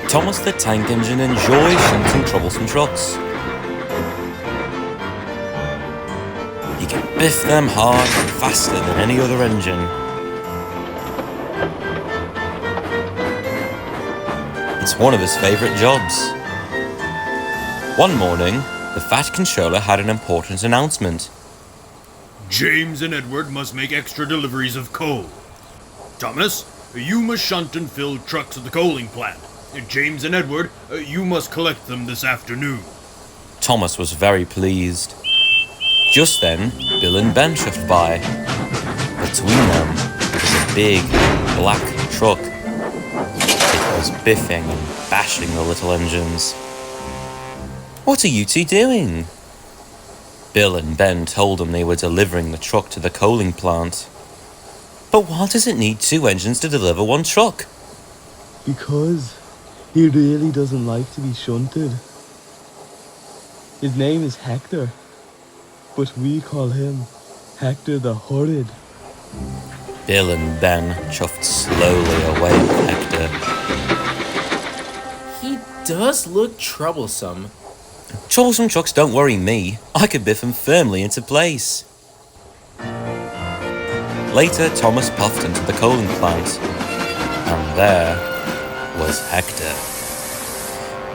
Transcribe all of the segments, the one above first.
Thomas the Tank Engine enjoys shunting troublesome trucks. He can biff them hard and faster than any other engine. It's one of his favourite jobs. One morning, the Fat Controller had an important announcement. James and Edward must make extra deliveries of coal. Thomas, you must shunt and fill trucks at the coaling plant. James and Edward, you must collect them this afternoon. Thomas was very pleased. Just then, Bill and Ben shoved by. Between them was a big, black truck. It was biffing and bashing the little engines. "What are you two doing?" Bill and Ben told him they were delivering the truck to the coaling plant. "But why does it need two engines to deliver one truck?" "Because he really doesn't like to be shunted. His name is Hector, but we call him Hector the Horrid." Bill and Ben chuffed slowly away at Hector. He does look troublesome. "Troublesome trucks don't worry me. I could biff them firmly into place." Later, Thomas puffed into the coaling plant, and there was Hector.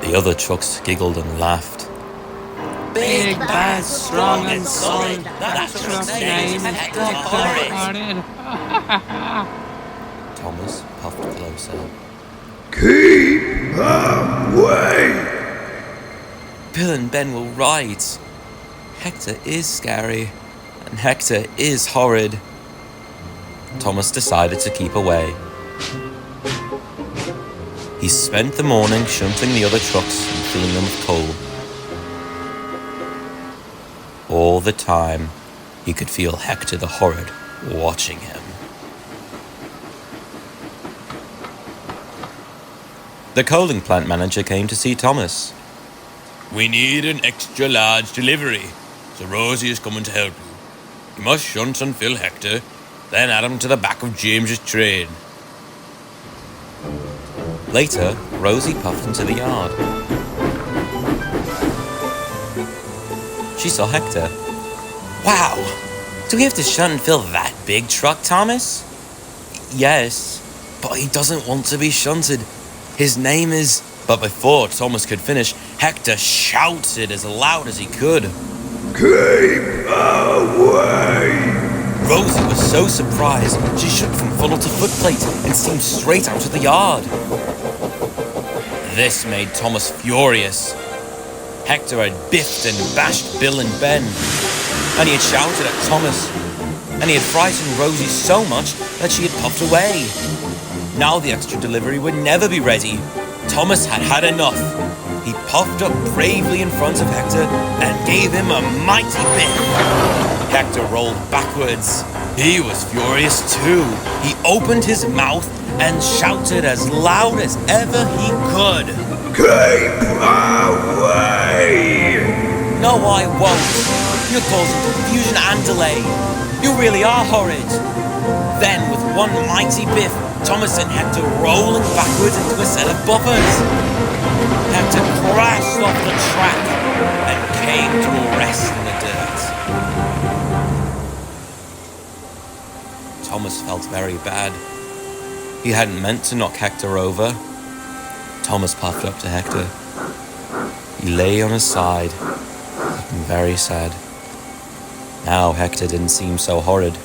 The other trucks giggled and laughed. Big, bad, strong and solid. That truck's name is Hector the Horrid. Thomas puffed closer. Keep away! Bill and Ben were right. Hector is scary, and Hector is horrid. Thomas decided to keep away. He spent the morning shunting the other trucks and filling them with coal. All the time, he could feel Hector the Horrid watching him. The coaling plant manager came to see Thomas. "We need an extra large delivery, so Rosie is coming to help you. You must shunt and fill Hector, then add him to the back of James's train." Later, Rosie puffed into the yard. She saw Hector. "Wow! Do we have to shunt and fill that big truck, Thomas?" "Yes, but he doesn't want to be shunted. His name is..." But before Thomas could finish, Hector shouted as loud as he could. Keep away! Rosie was so surprised, she shook from funnel to footplate and steamed straight out of the yard. This made Thomas furious. Hector had biffed and bashed Bill and Ben, and he had shouted at Thomas, and he had frightened Rosie so much that she had puffed away. Now the extra delivery would never be ready. Thomas had had enough. He puffed up bravely in front of Hector and gave him a mighty biff. Hector rolled backwards. He was furious too. He opened his mouth and shouted as loud as ever he could. Keep away! "No, I won't. You're causing confusion and delay. You really are horrid." Then, with one mighty biff, Thomas and Hector rolled backwards into a set of buffers. Hector crashed off the track and came to a rest in the dirt. Thomas felt very bad. He hadn't meant to knock Hector over. Thomas puffed up to Hector. He lay on his side, looking very sad. Now Hector didn't seem so horrid.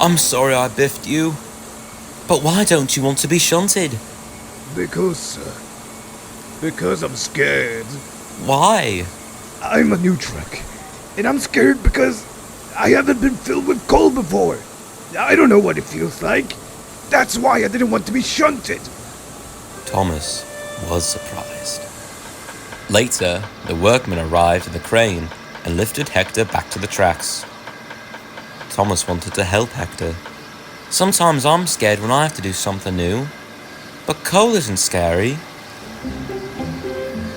"I'm sorry I biffed you, but why don't you want to be shunted?" Because I'm scared. Why? I'm a new truck, and I'm scared because I haven't been filled with coal before. I don't know what it feels like. That's why I didn't want to be shunted. Thomas was surprised. Later, the workmen arrived in the crane and lifted Hector back to the tracks. Thomas wanted to help Hector. Sometimes I'm scared when I have to do something new, but coal isn't scary.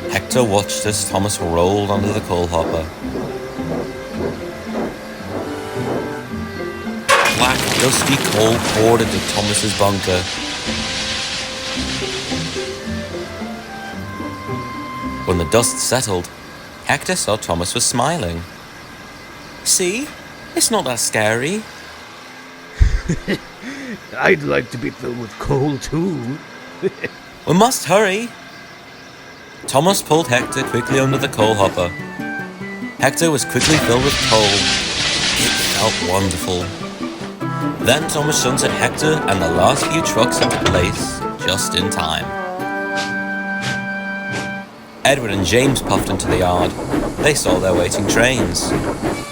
Hector watched as Thomas rolled onto the coal hopper. Black, dusty coal poured into Thomas's bunker. When the dust settled, Hector saw Thomas was smiling. See? It's not that scary. I'd like to be filled with coal too. We must hurry. Thomas pulled Hector quickly under the coal hopper. Hector was quickly filled with coal. It felt wonderful. Then Thomas shunted Hector and the last few trucks into place just in time. Edward and James puffed into the yard. They saw their waiting trains.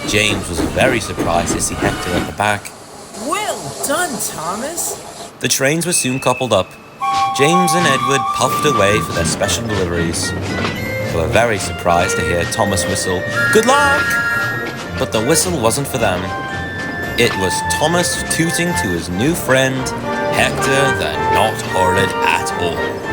James was very surprised to see Hector at the back. Well done, Thomas. The trains were soon coupled up. James and Edward puffed away for their special deliveries. They were very surprised to hear Thomas whistle, "Good luck!" But the whistle wasn't for them. It was Thomas tooting to his new friend, Hector the Not Horrid at all.